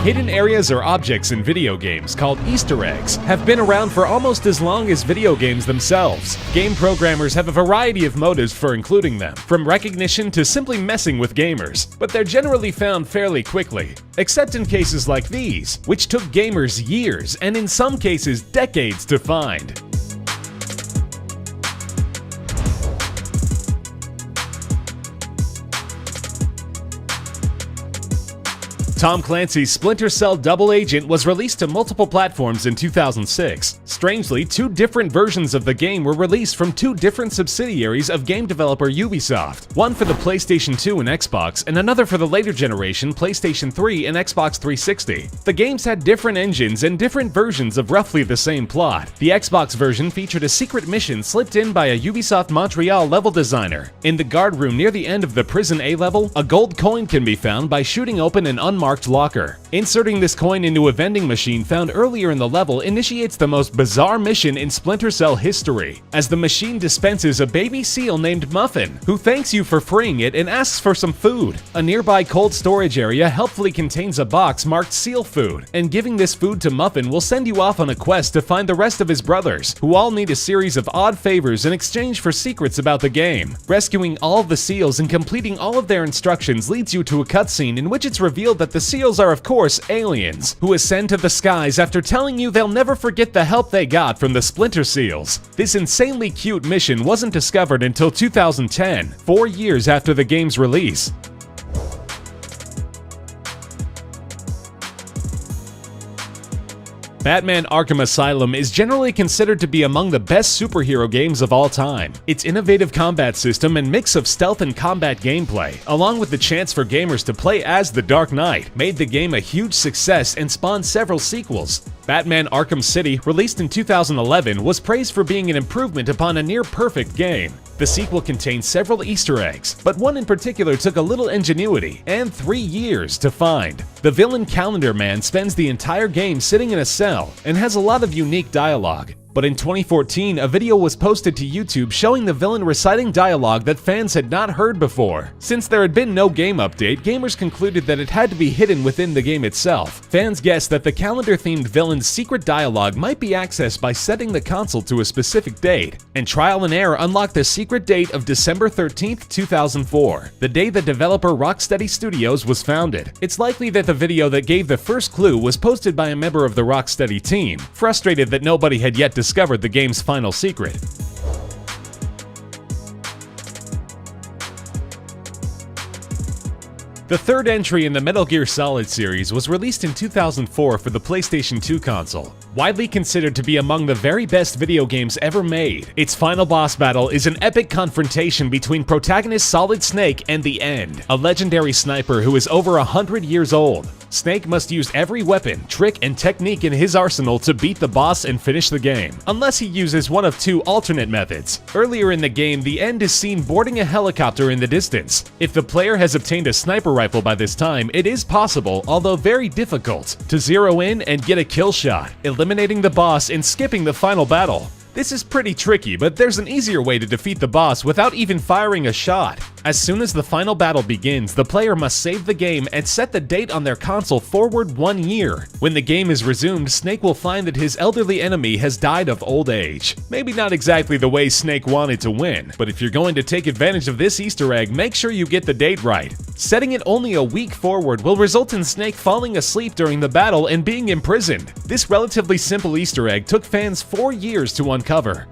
Hidden areas or objects in video games, called Easter eggs, have been around for almost as long as video games themselves. Game programmers have a variety of motives for including them, from recognition to simply messing with gamers, but they're generally found fairly quickly, except in cases like these, which took gamers years and in some cases decades to find. Tom Clancy's Splinter Cell Double Agent was released to multiple platforms in 2006. Strangely, two different versions of the game were released from two different subsidiaries of game developer Ubisoft, one for the PlayStation 2 and Xbox, and another for the later generation PlayStation 3 and Xbox 360. The games had different engines and different versions of roughly the same plot. The Xbox version featured a secret mission slipped in by a Ubisoft Montreal level designer. In the guard room near the end of the prison A level, a gold coin can be found by shooting open an unmarked locker. Inserting this coin into a vending machine found earlier in the level initiates the most bizarre mission in Splinter Cell history, as the machine dispenses a baby seal named Muffin, who thanks you for freeing it and asks for some food. A nearby cold storage area helpfully contains a box marked Seal Food, and giving this food to Muffin will send you off on a quest to find the rest of his brothers, who all need a series of odd favors in exchange for secrets about the game. Rescuing all of the seals and completing all of their instructions leads you to a cutscene in which it's revealed that the seals are of course aliens, who ascend to the skies after telling you they'll never forget the help they got from the Splinter Seals. This insanely cute mission wasn't discovered until 2010, 4 years after the game's release. Batman Arkham Asylum is generally considered to be among the best superhero games of all time. Its innovative combat system and mix of stealth and combat gameplay, along with the chance for gamers to play as the Dark Knight, made the game a huge success and spawned several sequels. Batman Arkham City, released in 2011, was praised for being an improvement upon a near-perfect game. The sequel contained several Easter eggs, but one in particular took a little ingenuity and 3 years to find. The villain Calendar Man spends the entire game sitting in a cell and has a lot of unique dialogue. But in 2014, a video was posted to YouTube showing the villain reciting dialogue that fans had not heard before. Since there had been no game update, gamers concluded that it had to be hidden within the game itself. Fans guessed that the calendar-themed villain's secret dialogue might be accessed by setting the console to a specific date, and trial and error unlocked the secret date of December 13th, 2004, the day the developer Rocksteady Studios was founded. It's likely that the video that gave the first clue was posted by a member of the Rocksteady team, frustrated that nobody had yet discovered the game's final secret. The third entry in the Metal Gear Solid series was released in 2004 for the PlayStation 2 console. Widely considered to be among the very best video games ever made, its final boss battle is an epic confrontation between protagonist Solid Snake and the End, a legendary sniper who is over 100 years old. Snake must use every weapon, trick, and technique in his arsenal to beat the boss and finish the game, unless he uses one of two alternate methods. Earlier in the game, the End is seen boarding a helicopter in the distance. If the player has obtained a sniper rifle by this time, it is possible, although very difficult, to zero in and get a kill shot, eliminating the boss and skipping the final battle. This is pretty tricky, but there's an easier way to defeat the boss without even firing a shot. As soon as the final battle begins, the player must save the game and set the date on their console forward 1 year. When the game is resumed, Snake will find that his elderly enemy has died of old age. Maybe not exactly the way Snake wanted to win, but if you're going to take advantage of this Easter egg, make sure you get the date right. Setting it only a week forward will result in Snake falling asleep during the battle and being imprisoned. This relatively simple Easter egg took fans 4 years to uncover.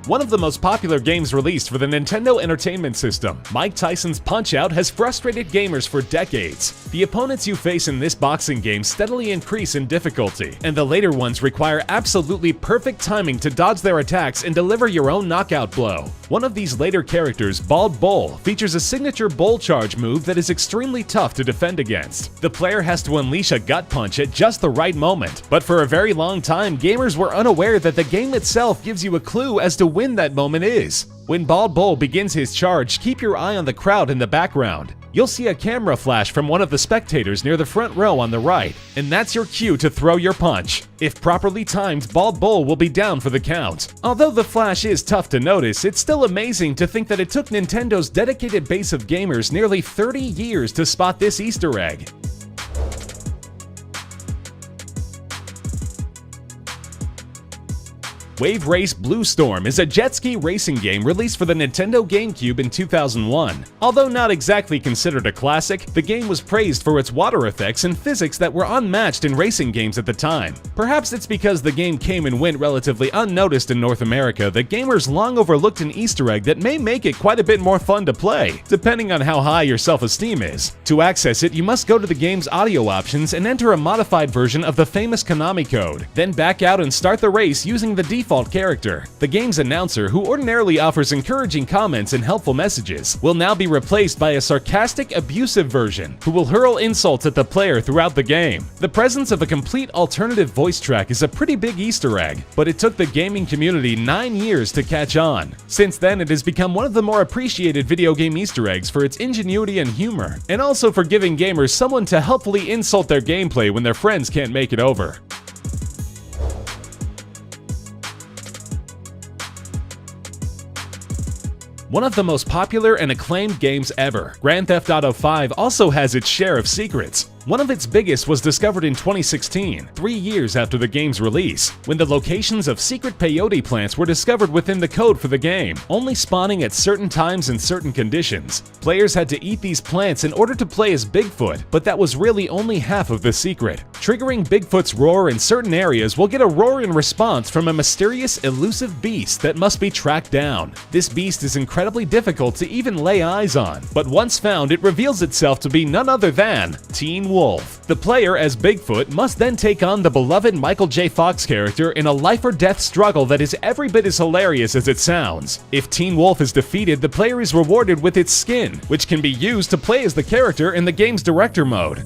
One of the most popular games released for the Nintendo Entertainment System, Mike Tyson's Punch-Out, has frustrated gamers for decades. The opponents you face in this boxing game steadily increase in difficulty, and the later ones require absolutely perfect timing to dodge their attacks and deliver your own knockout blow. One of these later characters, Bald Bull, features a signature bull charge move that is extremely tough to defend against. The player has to unleash a gut punch at just the right moment, but for a very long time, gamers were unaware that the game itself gives you a clue as to when that moment is. When Bald Bull begins his charge, keep your eye on the crowd in the background. you'll see a camera flash from one of the spectators near the front row on the right, and that's your cue to throw your punch. If properly timed, Bald Bull will be down for the count. Although the flash is tough to notice, it's still amazing to think that it took Nintendo's dedicated base of gamers nearly 30 years to spot this Easter egg. Wave Race Blue Storm is a jet ski racing game released for the Nintendo GameCube in 2001. Although not exactly considered a classic, the game was praised for its water effects and physics that were unmatched in racing games at the time. Perhaps it's because the game came and went relatively unnoticed in North America that gamers long overlooked an Easter egg that may make it quite a bit more fun to play, depending on how high your self-esteem is. To access it, you must go to the game's audio options and enter a modified version of the famous Konami code, then back out and start the race using the default character. The game's announcer, who ordinarily offers encouraging comments and helpful messages, will now be replaced by a sarcastic, abusive version who will hurl insults at the player throughout the game. The presence of a complete alternative voice track is a pretty big Easter egg, but it took the gaming community 9 years to catch on. Since then, it has become one of the more appreciated video game Easter eggs for its ingenuity and humor, and also for giving gamers someone to helpfully insult their gameplay when their friends can't make it over. One of the most popular and acclaimed games ever, Grand Theft Auto V also has its share of secrets. One of its biggest was discovered in 2016, 3 years after the game's release, when the locations of secret peyote plants were discovered within the code for the game, only spawning at certain times in certain conditions. Players had to eat these plants in order to play as Bigfoot, but that was really only half of the secret. Triggering Bigfoot's roar in certain areas will get a roar in response from a mysterious, elusive beast that must be tracked down. This beast is incredibly difficult to even lay eyes on, but once found, it reveals itself to be none other than Teen Wolf. The player, as Bigfoot, must then take on the beloved Michael J. Fox character in a life-or-death struggle that is every bit as hilarious as it sounds. If Teen Wolf is defeated, the player is rewarded with its skin, which can be used to play as the character in the game's director mode.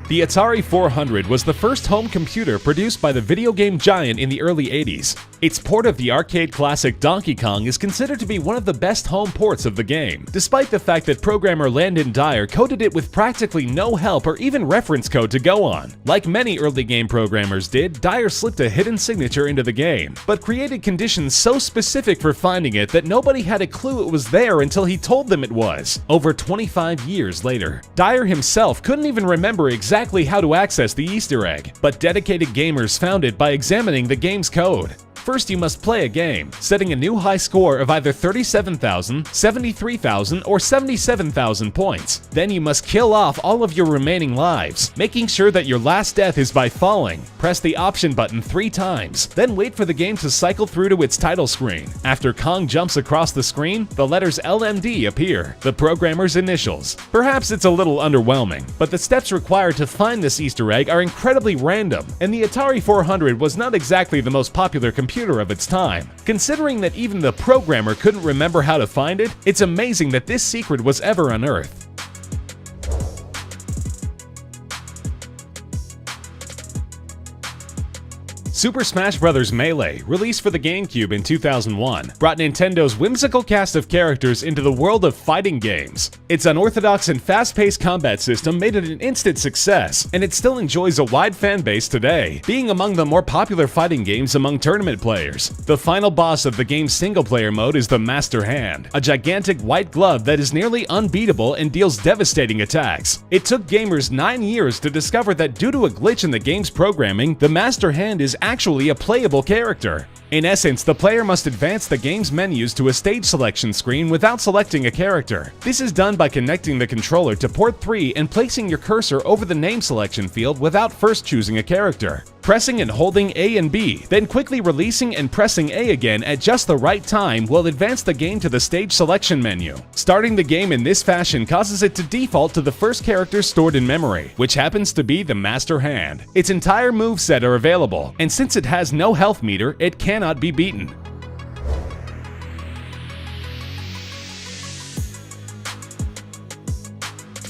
The Atari 400 was the first home computer produced by the video game giant in the early 80s. Its port of the arcade classic Donkey Kong is considered to be one of the best home ports of the game, despite the fact that programmer Landon Dyer coded it with practically no help or even reference code to go on. Like many early game programmers did, Dyer slipped a hidden signature into the game, but created conditions so specific for finding it that nobody had a clue it was there until he told them it was. Over 25 years later, Dyer himself couldn't even remember exactly how to access the Easter egg, but dedicated gamers found it by examining the game's code. First, you must play a game, setting a new high score of either 37,000, 73,000, or 77,000 points. Then you must kill off all of your remaining lives, making sure that your last death is by falling. Press the option button 3 times, then wait for the game to cycle through to its title screen. After Kong jumps across the screen, the letters LMD appear, the programmer's initials. Perhaps it's a little underwhelming, but the steps required to find this Easter egg are incredibly random, and the Atari 400 was not exactly the most popular computer of its time. Considering that even the programmer couldn't remember how to find it, it's amazing that this secret was ever unearthed. Super Smash Bros. Melee, released for the GameCube in 2001, brought Nintendo's whimsical cast of characters into the world of fighting games. Its unorthodox and fast-paced combat system made it an instant success, and it still enjoys a wide fan base today, being among the more popular fighting games among tournament players. The final boss of the game's single-player mode is the Master Hand, a gigantic white glove that is nearly unbeatable and deals devastating attacks. It took gamers 9 years to discover that due to a glitch in the game's programming, the Master Hand is actually a playable character. In essence, the player must advance the game's menus to a stage selection screen without selecting a character. This is done by connecting the controller to port 3 and placing your cursor over the name selection field without first choosing a character. Pressing and holding A and B, then quickly releasing and pressing A again at just the right time will advance the game to the stage selection menu. Starting the game in this fashion causes it to default to the first character stored in memory, which happens to be the Master Hand. Its entire moveset are available, and since it has no health meter, it cannot be beaten.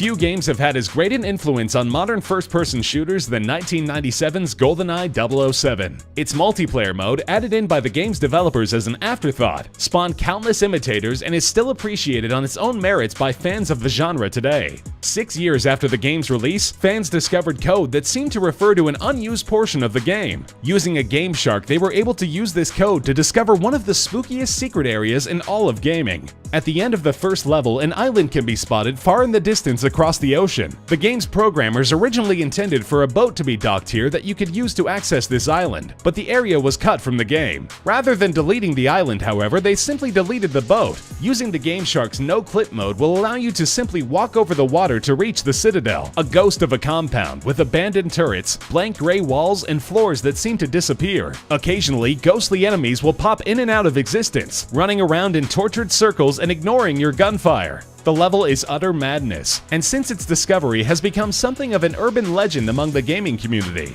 Few games have had as great an influence on modern first-person shooters than 1997's GoldenEye 007. Its multiplayer mode, added in by the game's developers as an afterthought, spawned countless imitators and is still appreciated on its own merits by fans of the genre today. 6 years after the game's release, fans discovered code that seemed to refer to an unused portion of the game. Using a Game Shark, they were able to use this code to discover one of the spookiest secret areas in all of gaming. At the end of the first level, an island can be spotted far in the distance across the ocean. The game's programmers originally intended for a boat to be docked here that you could use to access this island, but the area was cut from the game. Rather than deleting the island, however, they simply deleted the boat. Using the Game Shark's no-clip mode will allow you to simply walk over the water to reach the Citadel, a ghost of a compound with abandoned turrets, blank gray walls, and floors that seem to disappear. Occasionally, ghostly enemies will pop in and out of existence, running around in tortured circles and ignoring your gunfire. The level is utter madness, and since its discovery has become something of an urban legend among the gaming community.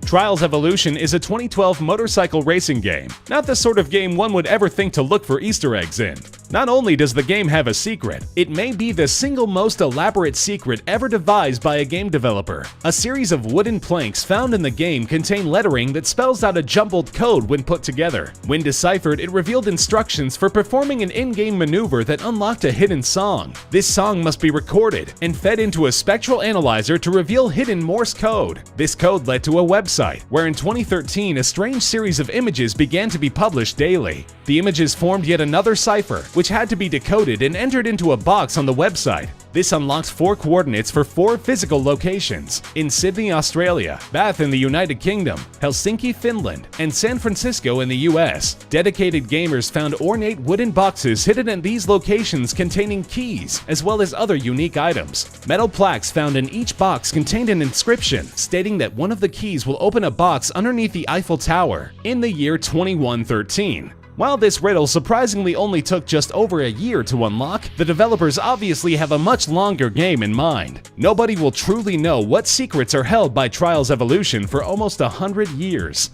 Trials Evolution is a 2012 motorcycle racing game, not the sort of game one would ever think to look for Easter eggs in. Not only does the game have a secret, it may be the single most elaborate secret ever devised by a game developer. A series of wooden planks found in the game contain lettering that spells out a jumbled code when put together. When deciphered, it revealed instructions for performing an in-game maneuver that unlocked a hidden song. This song must be recorded and fed into a spectral analyzer to reveal hidden Morse code. This code led to a website, where in 2013 a strange series of images began to be published daily. The images formed yet another cipher, which had to be decoded and entered into a box on the website. This unlocks 4 coordinates for 4 physical locations: in Sydney, Australia, Bath in the United Kingdom, Helsinki, Finland, and San Francisco in the US. Dedicated gamers found ornate wooden boxes hidden in these locations containing keys, as well as other unique items. Metal plaques found in each box contained an inscription stating that one of the keys will open a box underneath the Eiffel Tower in the year 2113. While this riddle surprisingly only took just over a year to unlock, the developers obviously have a much longer game in mind. Nobody will truly know what secrets are held by Trials Evolution for almost 100 years.